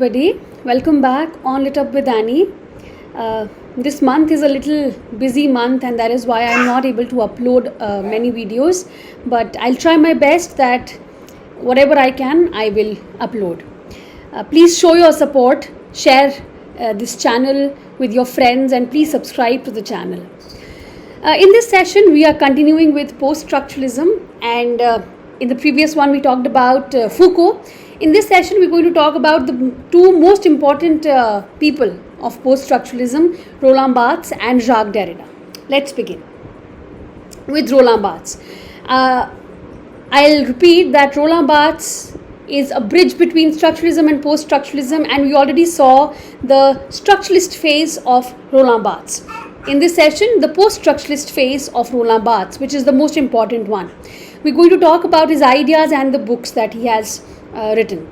everybody. Welcome back on Lit Up with Annie. This month is a little busy month, and that is why I'm not able to upload many videos. But I'll try my best that whatever I can, I will upload. Please show your support, share this channel with your friends, and please subscribe to the channel. In this session, we are continuing with Poststructuralism, and in the previous one, we talked about Foucault. In this session, we're going to talk about the two most important people of Poststructuralism, Roland Barthes and Jacques Derrida. Let's begin with Roland Barthes. I'll repeat that Roland Barthes is a bridge between structuralism and post-structuralism, and we already saw the structuralist phase of Roland Barthes. In this session, the post-structuralist phase of Roland Barthes, which is the most important one. We're going to talk about his ideas and the books that he has written.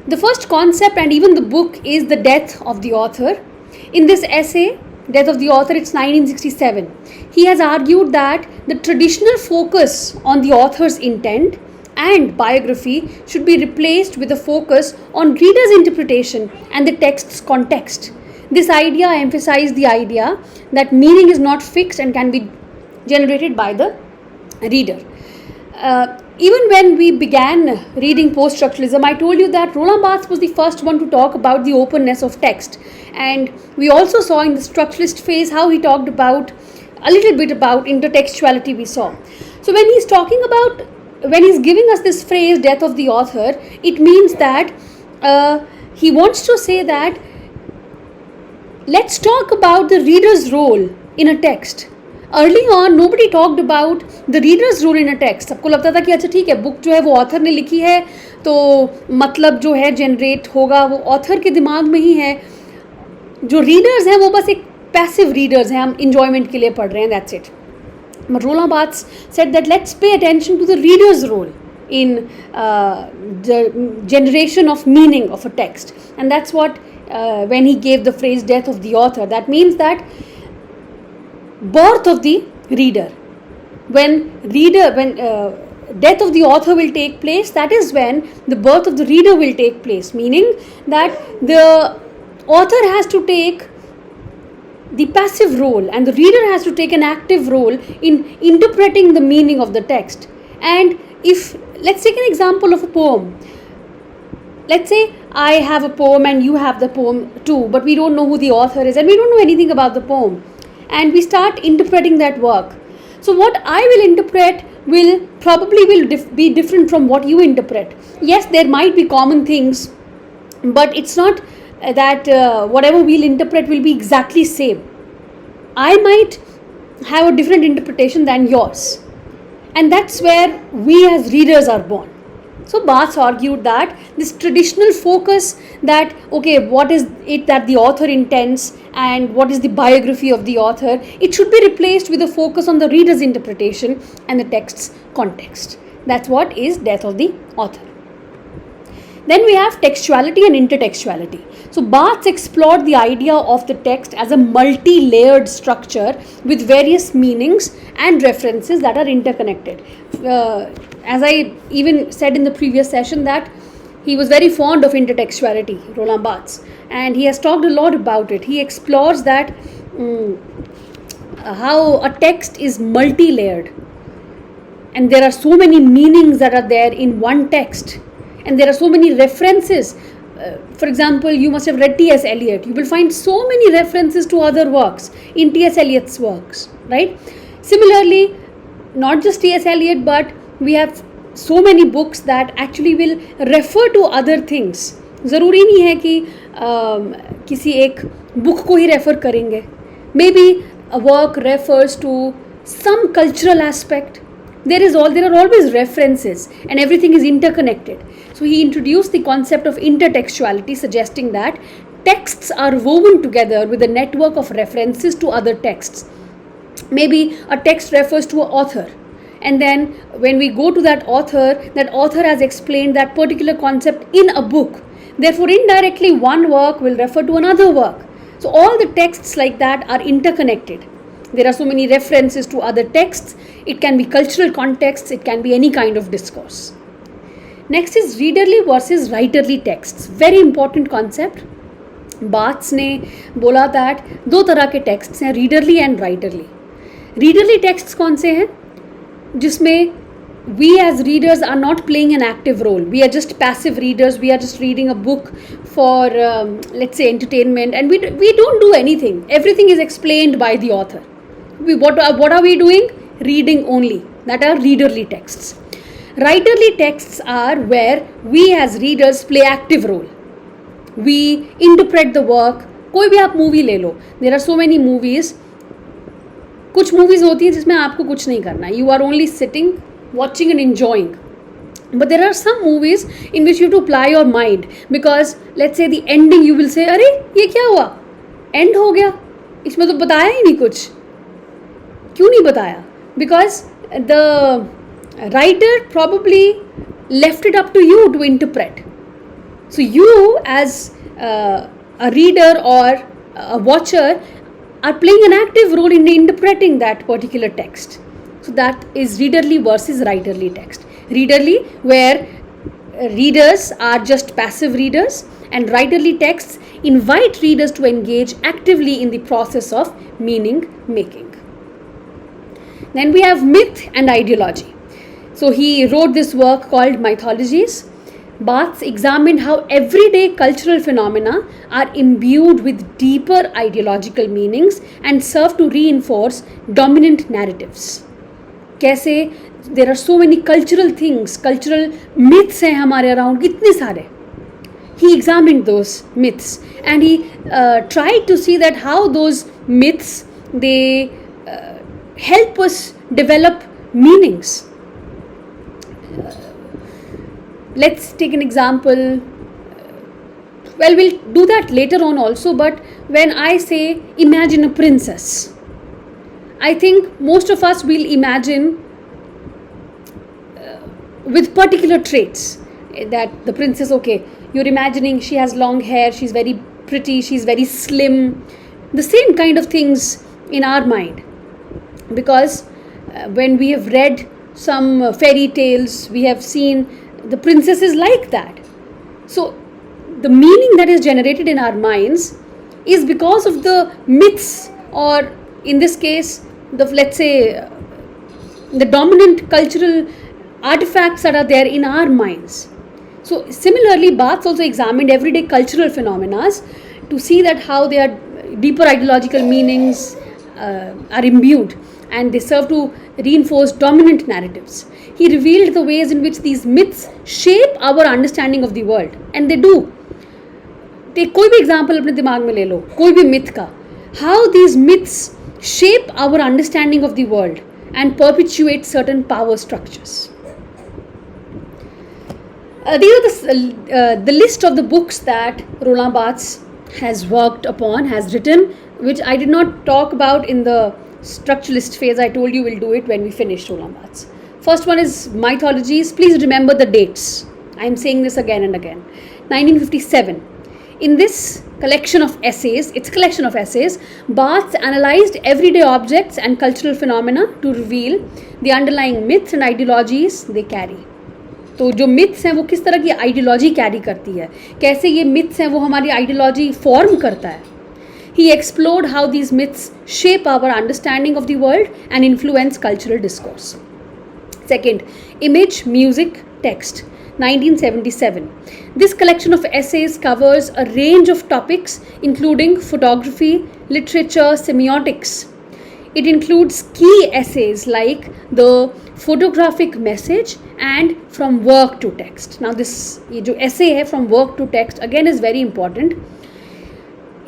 The first concept and even the book is the death of the author. In this essay, Death of the Author, it's 1967. He has argued that the traditional focus on the author's intent and biography should be replaced with a focus on reader's interpretation and the text's context. This idea emphasized the idea that meaning is not fixed and can be generated by the reader. Even when we began reading post-structuralism, I told you that Roland Barthes was the first one to talk about the openness of text. And we also saw in the structuralist phase how he talked about a little bit about intertextuality we saw. So when he's giving us this phrase, death of the author, it means that he wants to say that let's talk about the reader's role in a text. Early on, nobody talked about the reader's role in a text. सबको लगता था कि अच्छा ठीक है, book जो है वो ऑथर ने लिखी है, तो मतलब जो है जनरेट होगा वो ऑथर के दिमाग में ही है. जो रीडर्स हैं वो बस एक पैसिव रीडर्स हैं, हम इंजॉयमेंट के लिए पढ़ रहे हैं, that's it. But Roland Barthes said that let's pay attention to the reader's role in the generation of meaning of a text. And that's what when he gave the phrase death of the author, that means that birth of the reader. When death of the author will take place, that is when the birth of the reader will take place, meaning that the author has to take the passive role and the reader has to take an active role in interpreting the meaning of the text. And if, let's take an example of a poem. Let's say I have a poem and you have the poem too, but we don't know who the author is and we don't know anything about the poem. And we start interpreting that work. So what I will interpret will be different from what you interpret. Yes, there might be common things, but it's not that whatever we'll interpret will be exactly same. I might have a different interpretation than yours. And that's where we as readers are born. So Barthes argued that this traditional focus that, okay, what is it that the author intends and what is the biography of the author, it should be replaced with a focus on the reader's interpretation and the text's context. That's what is death of the author. Then we have textuality and intertextuality. So Barthes explored the idea of the text as a multi-layered structure with various meanings and references that are interconnected. As I even said in the previous session that he was very fond of intertextuality, Roland Barthes, and he has talked a lot about it. He explores that how a text is multi-layered and there are so many meanings that are there in one text. And there are so many references. For example, you must have read T.S. Eliot. You will find so many references to other works in T.S. Eliot's works, right? Similarly, not just T.S. Eliot, but we have so many books that actually will refer to other things. ज़रूरी नहीं है कि किसी एक book को ही refer करेंगे. Maybe a work refers to some cultural aspect. There are always references and everything is interconnected. So he introduced the concept of intertextuality, suggesting that texts are woven together with a network of references to other texts. Maybe a text refers to an author, and then when we go to that author has explained that particular concept in a book. Therefore, indirectly one work will refer to another work. So all the texts like that are interconnected. There are so many references to other texts. It can be cultural contexts, it can be any kind of discourse. Next is readerly versus writerly texts. Very important concept. बार्थ्स ने बोला that दो तरह के texts हैं, readerly and writerly. Readerly texts कौन से हैं? जिसमें we as readers are not playing an active role. We are just passive readers. We are just reading a book for let's say entertainment, and we don't do anything. Everything is explained by the author. What are we doing? Reading only. That are readerly texts. Writerly texts are where we as readers play active role. We interpret the work. कोई भी आप movie ले लो. There are so many movies. कुछ movies होती हैं जिसमें आपको कुछ नहीं करना. You are only sitting, watching and enjoying. But there are some movies in which you have to apply your mind, because let's say the ending you will say, अरे ये क्या हुआ, end हो गया, इसमें तो बताया ही नहीं कुछ. क्यों नहीं बताया? Because the writer probably left it up to you to interpret. So you as a reader or a watcher are playing an active role in interpreting that particular text. So that is readerly versus writerly text. Readerly, where readers are just passive readers, and writerly texts invite readers to engage actively in the process of meaning making. Then we have myth and ideology. So he wrote this work called Mythologies. Barthes examined how everyday cultural phenomena are imbued with deeper ideological meanings and serve to reinforce dominant narratives. कैसे there are so many cultural things, cultural myths हैं हमारे around, कितने सारे. He examined those myths and he tried to see that how those myths they help us develop meanings. Let's take an example. Well, we'll do that later on also, but when I say imagine a princess, I think most of us will imagine with particular traits that the princess, okay, you're imagining she has long hair, she's very pretty, she's very slim, the same kind of things in our mind, because when we have read some fairy tales, we have seen the princesses like that. So the meaning that is generated in our minds is because of the myths, or in this case let's say the dominant cultural artifacts that are there in our minds. So similarly, Barthes also examined everyday cultural phenomena to see that how their deeper ideological meanings are imbued, and they serve to reinforce dominant narratives. He revealed the ways in which these myths shape our understanding of the world, and they do. Take कोई भी example अपने दिमाग में ले लो, कोई भी myth का, how these myths shape our understanding of the world and perpetuate certain power structures. These are the list of the books that Roland Barthes has worked upon, has written, which I did not talk about in the structuralist phase. I told you we'll do it when we finish Roland Barthes. First one is Mythologies. Please remember the dates. I am saying this again and again. 1957. In this collection of essays, it's a collection of essays, Barthes analyzed everyday objects and cultural phenomena to reveal the underlying myths and ideologies they carry. तो जो myths हैं वो किस तरह की ideology carry करती है, कैसे ये myths हैं वो हमारी ideology form करता है. He explored how these myths shape our understanding of the world and influence cultural discourse. Second, image, music, text. 1977. This collection of essays covers a range of topics including photography, literature, semiotics. It includes key essays like the photographic message and from work to text. Now this ये जो essay है from work to text again is very important.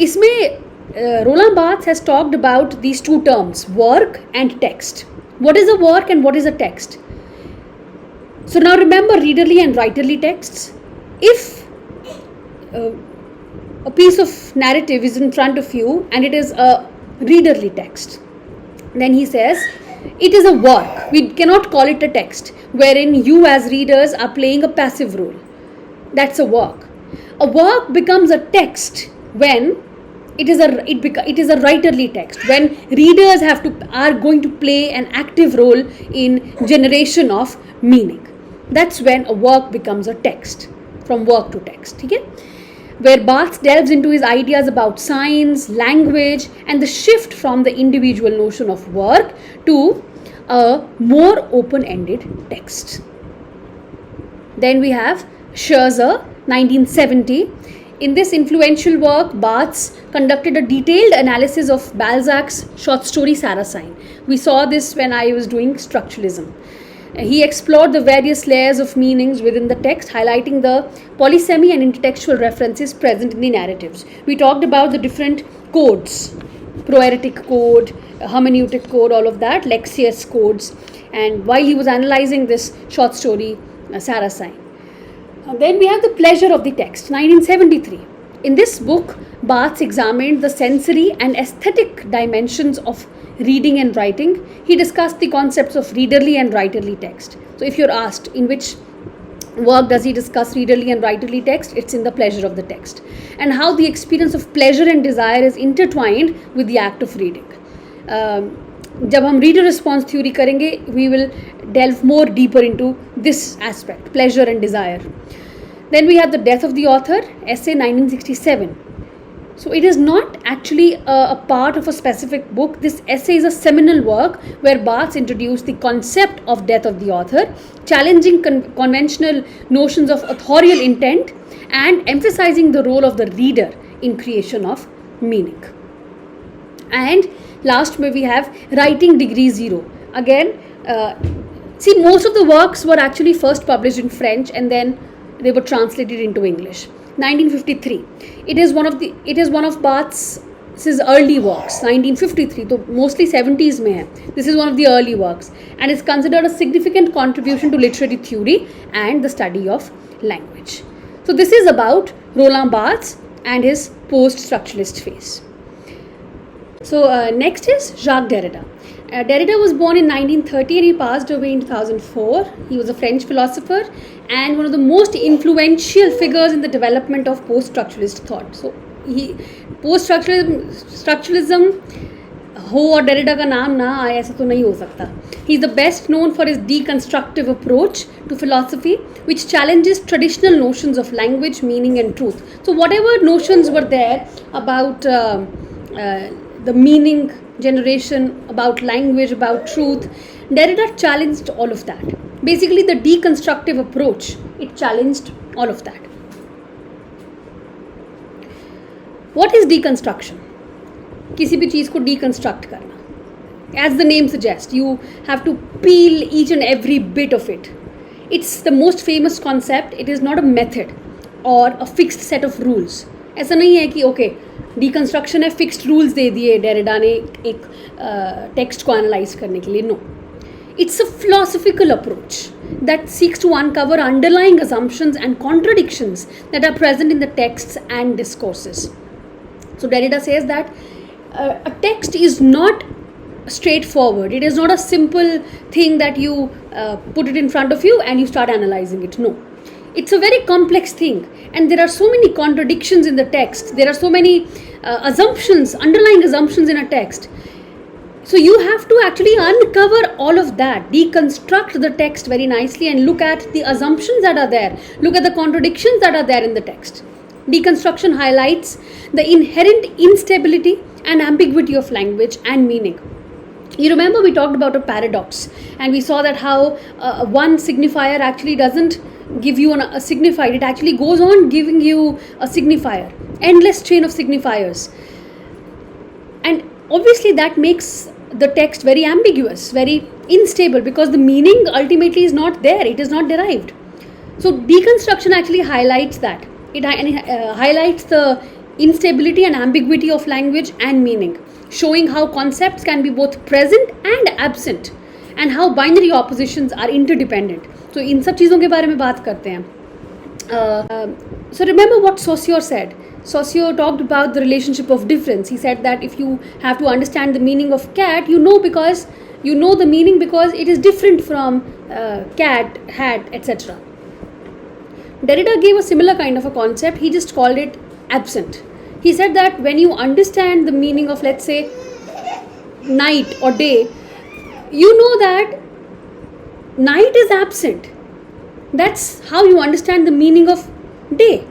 इसमें Roland Barthes has talked about these two terms, work and text. What is a work and what is a text? So now remember readerly and writerly texts. If a piece of narrative is in front of you and it is a readerly text, then he says it is a work. We cannot call it a text wherein you as readers are playing a passive role. That's a work. A work becomes a text when it is a writerly text, when readers are going to play an active role in generation of meaning. That's when a work becomes a text, from work to text. Okay? Where Barthes delves into his ideas about science, language, and the shift from the individual notion of work to a more open-ended text. Then we have Scherzer, 1970. In this influential work, Barthes conducted a detailed analysis of Balzac's short story Sarrasine. We saw this when I was doing structuralism. He explored the various layers of meanings within the text, highlighting the polysemy and intertextual references present in the narratives. We talked about the different codes, proeretic code, hermeneutic code, all of that, Lexius codes, and while he was analyzing this short story, Sarrasine. Then we have The Pleasure of the Text, 1973. In this book, Barthes examined the sensory and aesthetic dimensions of reading and writing. He discussed the concepts of readerly and writerly text. So if you're asked in which work does he discuss readerly and writerly text, it's in The Pleasure of the Text. And how the experience of pleasure and desire is intertwined with the act of reading. जब हम reader response theory करेंगे we will delve more deeper into this aspect, pleasure and desire. Then we have The Death of the Author, essay 1967. So it is not actually a part of a specific book. This essay is a seminal work where Barthes introduced the concept of death of the author, challenging conventional notions of authorial intent and emphasizing the role of the reader in creation of meaning. And last we have Writing Degree Zero. Again, see, most of the works were actually first published in French and then they were translated into English. 1953. It is one of Barthes' early works. 1953. So mostly 70s में है. This is one of the early works and is considered a significant contribution to literary theory and the study of language. So this is about Roland Barthes and his post-structuralist phase. So next is Jacques Derrida. Derrida was born in 1930 and he passed away in 2004. He was a French philosopher and one of the most influential figures in the development of post-structuralist thought. So post-structuralism हो और Derrida का नाम ना आए ऐसा तो नहीं हो सकता. He is the best known for his deconstructive approach to philosophy, which challenges traditional notions of language, meaning and truth. So whatever notions were there about the meaning generation, about language, about truth, Derrida challenged all of that. Basically the deconstructive approach, it challenged all of that. What is deconstruction? किसी भी चीज़ को deconstruct करना. As the name suggests, you have to peel each and every bit of it. It's the most famous concept. It is not a method or a fixed set of rules. ऐसा नहीं है कि okay, deconstruction है, fixed rules दे दिए Derrida ने एक text को analyze करने के लिए. No. It's a philosophical approach that seeks to uncover underlying assumptions and contradictions that are present in the texts and discourses. So Derrida says that a text is not straightforward. It is not a simple thing that you put it in front of you and you start analyzing it. No. It's a very complex thing and there are so many contradictions in the text. There are so many assumptions, underlying assumptions in a text. So you have to actually uncover all of that, deconstruct the text very nicely and look at the assumptions that are there. Look at the contradictions that are there in the text. Deconstruction highlights the inherent instability and ambiguity of language and meaning. You remember we talked about a paradox and we saw that how one signifier actually doesn't give you a signifier. It actually goes on giving you a signifier. Endless chain of signifiers. And obviously that makes the text very ambiguous, very unstable because the meaning ultimately is not there. It is not derived. So deconstruction actually highlights that. It highlights the instability and ambiguity of language and meaning, showing how concepts can be both present and absent and how binary oppositions are interdependent. So इन सब चीज़ों के बारे में बात करते हैं. So remember what Saussure said. Saussure talked about the relationship of difference. He said that if you have to understand the meaning of cat, you know the meaning because it is different from cat, hat, etc. Derrida gave a similar kind of a concept. He just called it absent. He said that when you understand the meaning of, let's say, night or day, you know that night is absent. That's how you understand the meaning of day.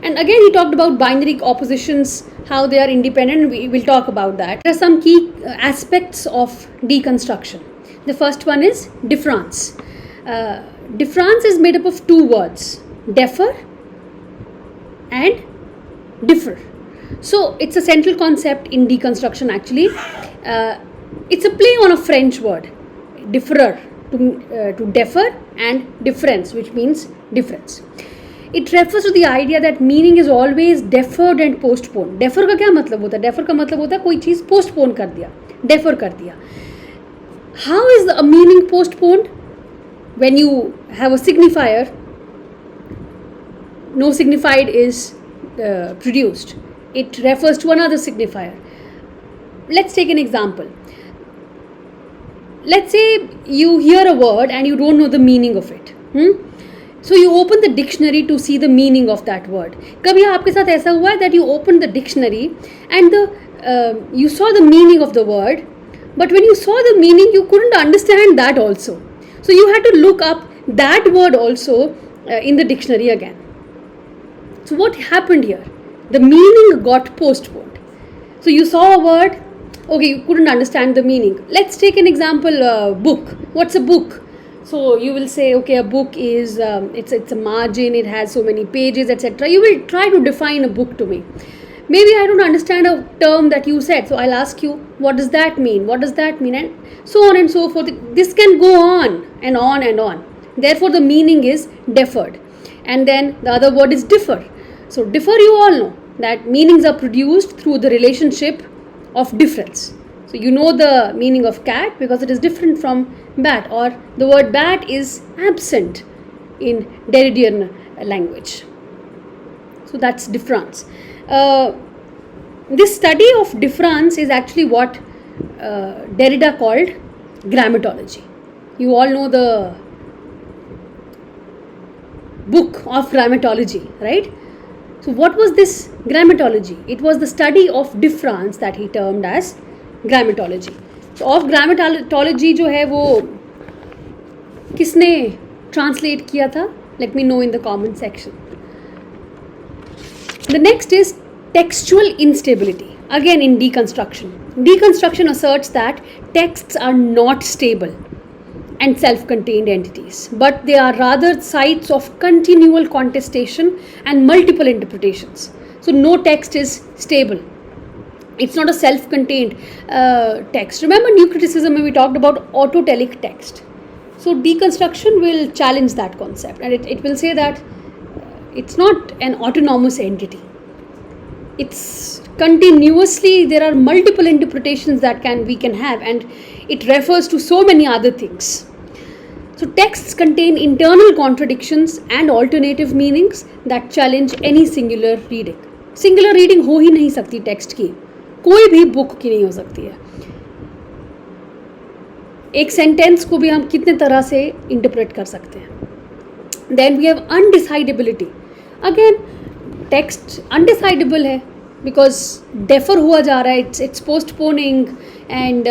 And again, he talked about binary oppositions, how they are independent. We will talk about that. There are some key aspects of deconstruction. The first one is difference. Difference is made up of two words, defer and differ. So it's a central concept in deconstruction actually. It's a play on a French word, differer, to defer, and difference, which means difference. It refers to the idea that meaning is always deferred and postponed. Defer का क्या मतलब होता है? Defer का मतलब होता है कोई चीज़ postpone कर दिया, defer कर दिया. How is a meaning postponed? When you have a signifier, no signified is produced. It refers to another signifier. Let's take an example. Let's say you hear a word and you don't know the meaning of it. So you open the dictionary to see the meaning of that word. कभी आपके साथ ऐसा हुआ है that you opened the dictionary and you saw the meaning of the word, but when you saw the meaning you couldn't understand that also. So you had to look up that word also in the dictionary again. So what happened here? The meaning got postponed. So you saw a word, okay, you couldn't understand the meaning. Let's take an example, book. What's a book? So you will say, okay, a book is, it's a margin, it has so many pages, etc. You will try to define a book to me. Maybe I don't understand a term that you said, so I'll ask you, what does that mean? What does that mean? And so on and so forth. This can go on and on and on. Therefore, the meaning is deferred. And then the other word is differ. So differ, you all know that meanings are produced through the relationship of difference. So you know the meaning of cat because it is different from bat, or the word bat is absent in Derridian language. So that's difference. This study of difference is actually what Derrida called grammatology. You all know the book of grammatology, right? So what was this grammatology? It was the study of difference that he termed as grammatology. So of grammatology जो है वो किसने translate किया था? Let me know in the comment section. The next is textual instability. Again in deconstruction. Deconstruction asserts that texts are not stable and self-contained entities, but they are rather sites of continual contestation and multiple interpretations. So no text is stable. It's not a self-contained text. Remember new criticism when we talked about autotelic text. So deconstruction will challenge that concept, and it will say that it's not an autonomous entity. It's continuously, there are multiple interpretations that we can have, and it refers to so many other things. So texts contain internal contradictions and alternative meanings that challenge any singular reading. Singular reading हो ही नहीं सकती text की, कोई भी book की नहीं हो सकती है. एक सेंटेंस को भी हम कितने तरह से इंटरप्रेट कर सकते हैं. Then we have undecidability. Again text undecidable है बिकॉज डेफर हुआ जा रहा है, it's postponing. And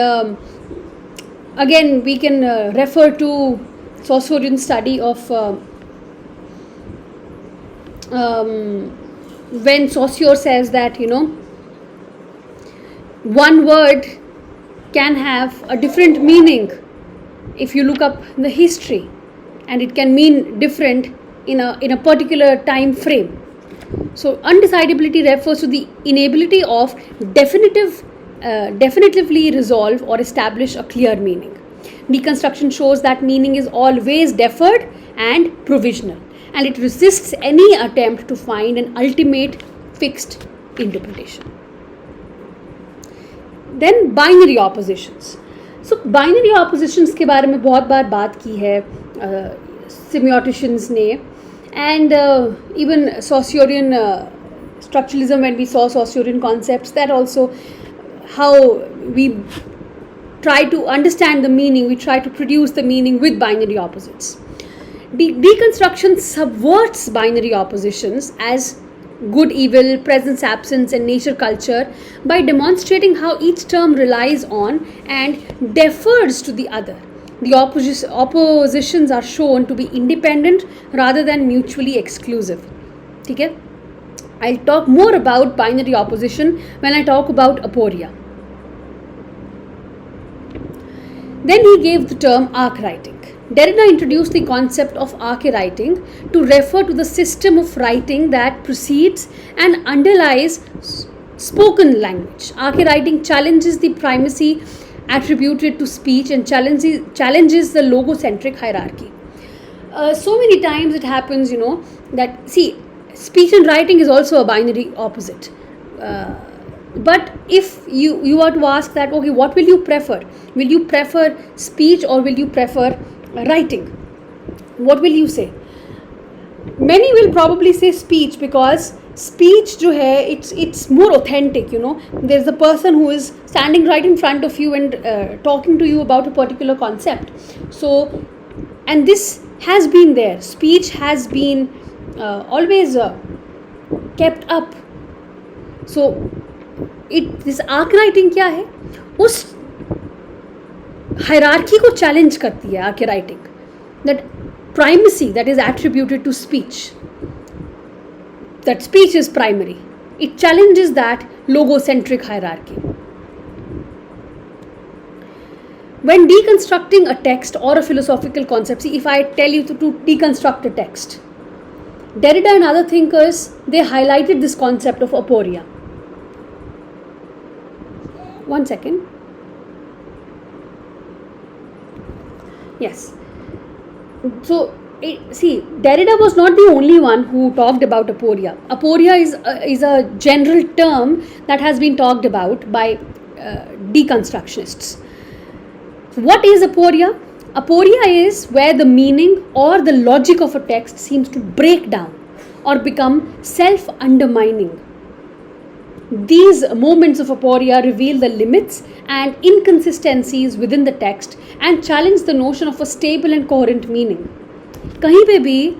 again we can refer to Saussurian study of when Saussure says that one word can have a different meaning if you look up the history, and it can mean different in a particular time frame. So undecidability refers to the inability of definitively resolve or establish a clear meaning. Deconstruction shows that meaning is always deferred and provisional, and it resists any attempt to find an ultimate fixed interpretation. Then binary oppositions. So binary oppositions के बारे में बहुत बार बात की है semioticians ने, and even Saussurian structuralism, when we saw Saussurian concepts, that also how we try to understand the meaning, we try to produce the meaning with binary opposites. Deconstruction subverts binary oppositions as good, evil, presence, absence, and nature, culture by demonstrating how each term relies on and defers to the other. the oppositions are shown to be independent rather than mutually exclusive. ठीक है? I'll talk more about binary opposition when I talk about aporia. Then he gave the term arc writing. Derrida introduced the concept of arc writing to refer to the system of writing that precedes and underlies spoken language. Arc writing challenges the primacy attributed to speech and challenges the logocentric hierarchy. So many times it happens, that speech and writing is also a binary opposite. But if you are to ask that, okay, what will you prefer? Will you prefer speech or will you prefer writing? What will you say? Many will probably say speech, because speech jo hai, it's more authentic. There's the person who is standing right in front of you and talking to you about a particular concept. So, and this has been there. Speech has been always kept up. So this arc writing क्या है? उस hierarchy को challenge करती है arc writing, that primacy that is attributed to speech, that speech is primary. It challenges that logocentric hierarchy. When deconstructing a text or a philosophical concept, if I tell you to deconstruct a text, Derrida and other thinkers, they highlighted this concept of aporia. One second. Yes. So, Derrida was not the only one who talked about aporia. Aporia is a general term that has been talked about by deconstructionists. What is aporia? Aporia is where the meaning or the logic of a text seems to break down or become self-undermining. These moments of aporia reveal the limits and inconsistencies within the text and challenge the notion of a stable and coherent meaning. कहीं पे भी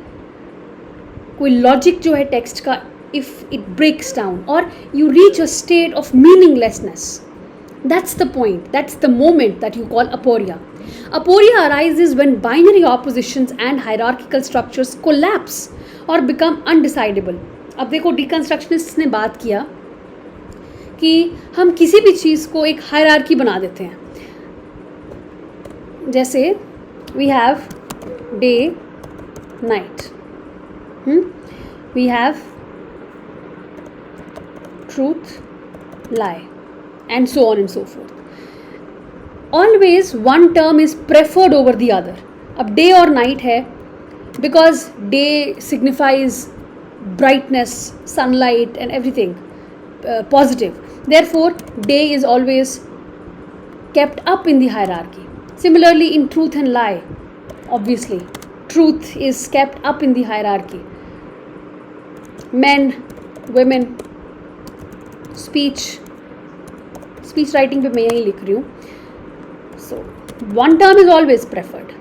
कोई logic जो है text का, if it breaks down or you reach a state of meaninglessness, that's the point, that's the moment that you call aporia. Aporia arises when binary oppositions and hierarchical structures collapse or become undecidable. अब देखो deconstructionists ने बात किया कि हम किसी भी चीज़ को एक हायरार्की बना देते हैं. जैसे we have day, night, we have truth, lie, and so on and so forth. Always one term is preferred over the other. अब day और night है because day signifies brightness, sunlight and everything positive. Therefore, day is always kept up in the hierarchy. Similarly, in truth and lie, obviously, truth is kept up in the hierarchy. Men, women, speech writing पे मैं यही लिख रही हूँ. So, one term is always preferred.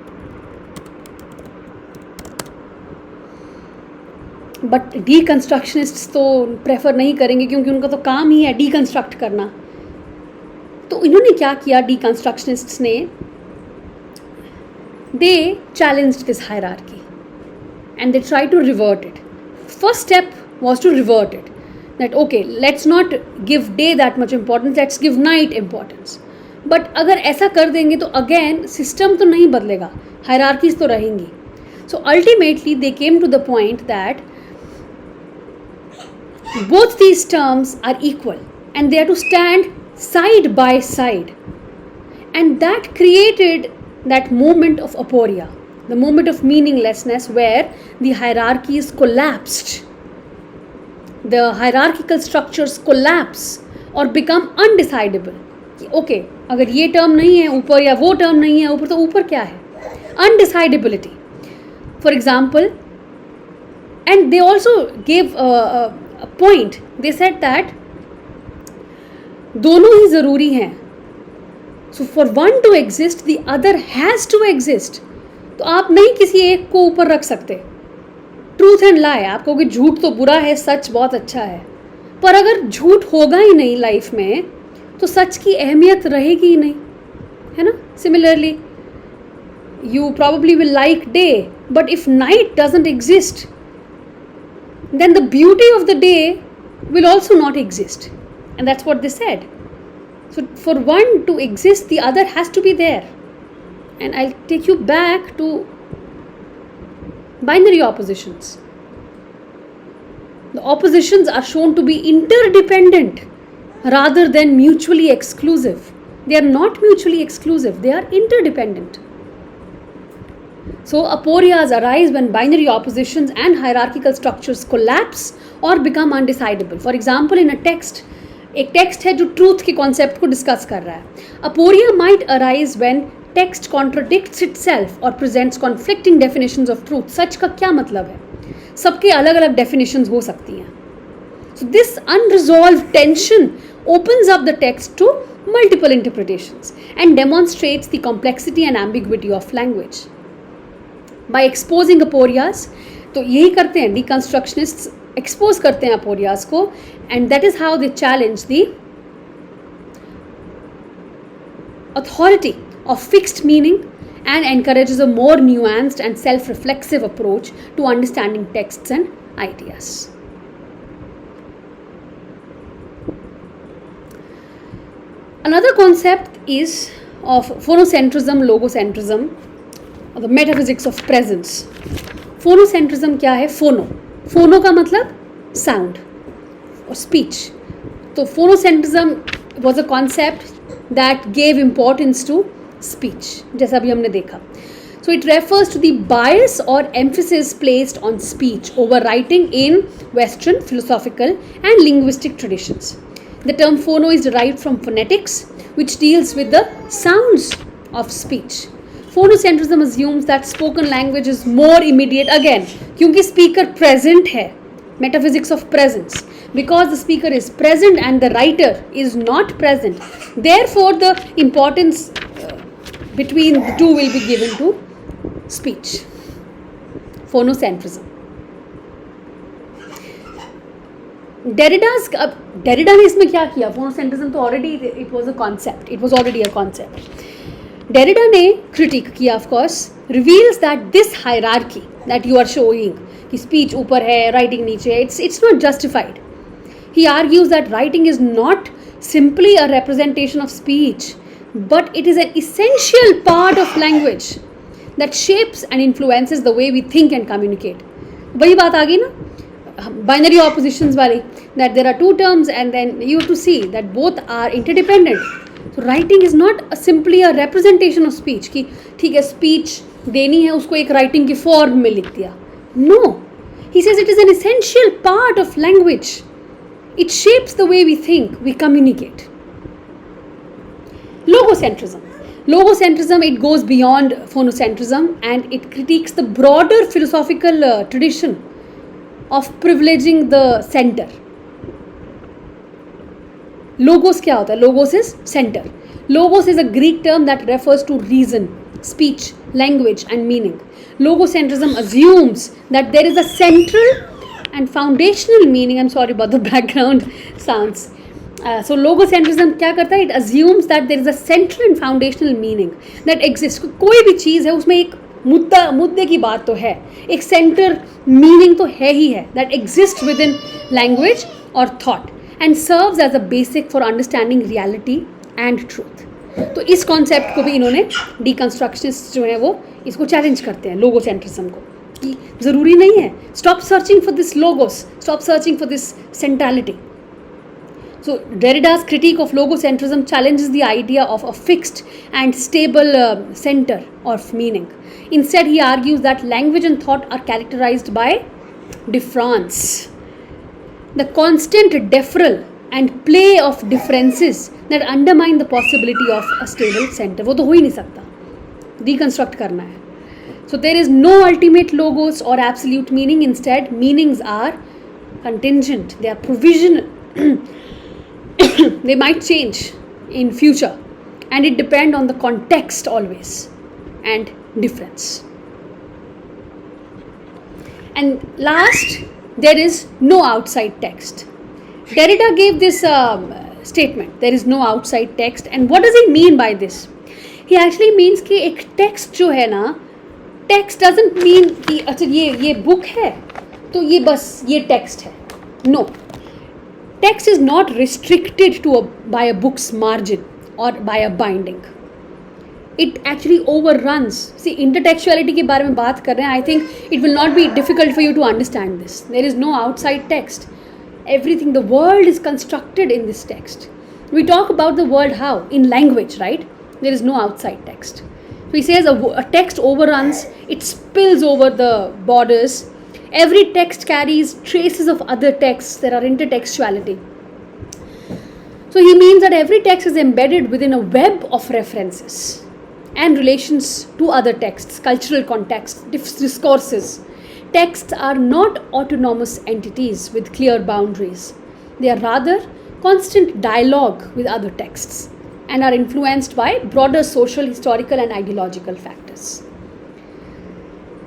But deconstructionists तो prefer नहीं करेंगे क्योंकि उनका तो काम ही है डीकंस्ट्रक्ट करना. तो इन्होंने क्या किया, डीकंस्ट्रक्शनिस्ट्स ने, they challenged this hierarchy and they try to revert it. First step was to revert it, that okay let's not give day that much importance, let's give night importance. But अगर ऐसा कर देंगे तो again system तो नहीं बदलेगा, hierarchies तो रहेंगी. So ultimately they came to the point that both these terms are equal and they are to stand side by side, and that created that moment of aporia, the moment of meaninglessness where the hierarchies collapsed, the hierarchical structures collapse or become undecidable. Okay, अगर ये term नहीं है ऊपर या वो term नहीं है ऊपर, तो ऊपर क्या है? Undecidability. For example, and they also gave a point. They said that दोनों ही ज़रूरी हैं. So for one to exist, the other has to exist. तो आप नहीं किसी एक को ऊपर रख सकते. ट्रूथ एंड लाई, आप कहोगे झूठ तो बुरा है, सच बहुत अच्छा है. पर अगर झूठ होगा ही नहीं लाइफ में तो सच की अहमियत रहेगी ही नहीं, है ना. Similarly you probably will like day, but if night doesn't exist, then the beauty of the day will also not exist. And that's what they said. So for one to exist, the other has to be there. And I'll take you back to binary oppositions. The oppositions are shown to be interdependent rather than mutually exclusive. They are not mutually exclusive, they are interdependent. So aporias arise when binary oppositions and hierarchical structures collapse or become undecidable. For example, in a text, एक text है जो truth के concept को discuss कर रहा है. Aporia might arise when text contradicts itself और presents conflicting definitions of truth. सच का क्या मतलब है? सबके अलग अलग डेफिनेशंस हो सकती हैं. So this unresolved tension opens up the text to multiple interpretations and demonstrates the complexity and ambiguity of language. By exposing aporias, तो यही करते हैं deconstructionists, expose करते हैं aporias को, and that is how they challenge the authority of fixed meaning and encourages a more nuanced and self-reflexive approach to understanding texts and ideas. Another concept is of phonocentrism, logocentrism, or the metaphysics of presence. Phonocentrism क्या है? Phono का मतलब sound or speech. तो phonocentrism was a concept that gave importance to speech, जैसा भी हमने देखा. So it refers to the bias or emphasis placed on speech over writing in Western philosophical and linguistic traditions. The term phono is derived from phonetics, which deals with the sounds of speech. Phonocentrism assumes that spoken language is more immediate, again, क्योंकि speaker present है, metaphysics of presence. Because the speaker is present and the writer is not present, therefore the importance between the two will be given to speech. Phonocentrism. Derrida ने इसमें क्या किया? Phonocentrism तो already it was already a concept. Derrida ने critique किया, of course, reveals that this hierarchy that you are showing कि speech ऊपर है, राइटिंग नीचे है, it's not justified. He argues that writing is not simply a representation of speech, but it is an essential part of language that shapes and influences the way we think and communicate. वही बात आ गई ना binary oppositions वाली, that there are two terms and then you have to see that both are interdependent. So writing is not simply a representation of speech कि ठीक है speech देनी है उसको एक writing की form में लिख दिया. No, he says it is an essential part of language. It shapes the way we think, we communicate. Logocentrism, it goes beyond phonocentrism and it critiques the broader philosophical tradition of privileging the center. Logos क्या होता है? Logos is center. Logos is a Greek term that refers to reason, speech, language and meaning. Logocentrism assumes that there is a central and foundational meaning. I'm sorry about the background sounds. So logocentrism क्या करता है? It assumes that there is a central and foundational meaning that exists. कोई भी चीज़ है उसमें एक मुद्दे की बात तो है, एक सेंटर मीनिंग तो है ही है, that exist within language और thought and serves as a basic for understanding reality and truth. तो इस कॉन्सेप्ट को भी इन्होंने डिकंस्ट्रक्शनिस्ट जो है वो इसको चैलेंज करते हैं लोगोसेंट्रिज्म को, कि ज़रूरी नहीं है. Stop searching for this logos, stop searching for this centrality. So Derrida's critique of logocentrism challenges the idea of a fixed and stable center of meaning. Instead, he argues that language and thought are characterized by difference. The constant deferral and play of differences that undermine the possibility of a stable center. वो तो हो ही नहीं सकता, deconstruct करना है. So there is no ultimate logos or absolute meaning. Instead, meanings are contingent. They are provisional. They might change in future and it depend on the context always and difference. And last, there is no outside text. Derrida gave this statement, there is no outside text. And what does he mean by this? He actually means कि एक text जो है ना, text doesn't mean कि अच्छा ये book है तो ये बस ये text है. No, text is not restricted to by a book's margin or by a binding. It actually overruns. See, intertextuality के बारे में बात कर रहे हैं. I think it will not be difficult for you to understand this. There is no outside text. Everything, the world is constructed in this text. We talk about the world how? In language, right? There is no outside text. So he says a text overruns, it spills over the borders. Every text carries traces of other texts. There are intertextuality. So he means that every text is embedded within a web of references and relations to other texts, cultural contexts, discourses. Texts are not autonomous entities with clear boundaries. They are rather constant dialogue with other texts and are influenced by broader social, historical and ideological factors.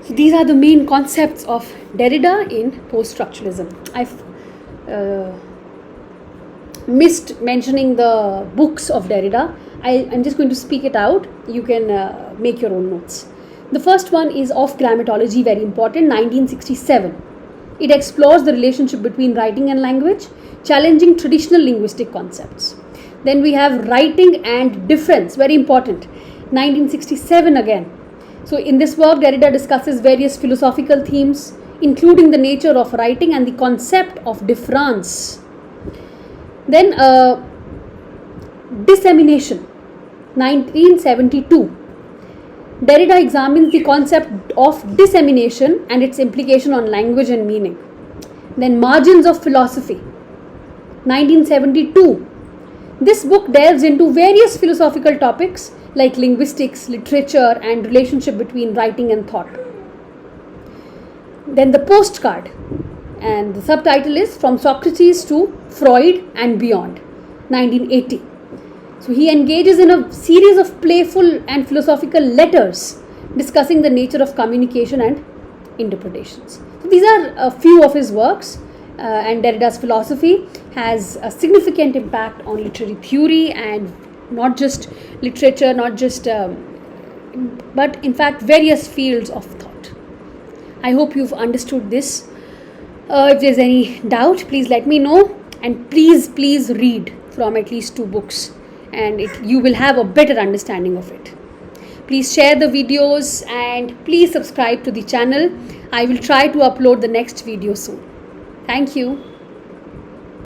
So these are the main concepts of Derrida in Poststructuralism. I've missed mentioning the books of Derrida. I'm just going to speak it out. You can make your own notes. The first one is Of Grammatology, very important, 1967. It explores the relationship between writing and language, challenging traditional linguistic concepts. Then we have Writing and Difference, very important, 1967 again. So in this work, Derrida discusses various philosophical themes, including the nature of writing and the concept of difference. Then Dissemination, 1972. Derrida examines the concept of dissemination and its implication on language and meaning. Then Margins of Philosophy, 1972. This book delves into various philosophical topics like linguistics, literature, and relationship between writing and thought. Then The Postcard, and the subtitle is From Socrates to Freud and Beyond, 1980. So he engages in a series of playful and philosophical letters discussing the nature of communication and interpretations. So these are a few of his works, and Derrida's philosophy has a significant impact on literary theory and not just literature, but in fact various fields of thought. I hope you've understood this. If there's any doubt, please let me know, and please read from at least 2 books. And you will have a better understanding of it. Please share the videos and please subscribe to the channel. I will try to upload the next video soon. Thank you.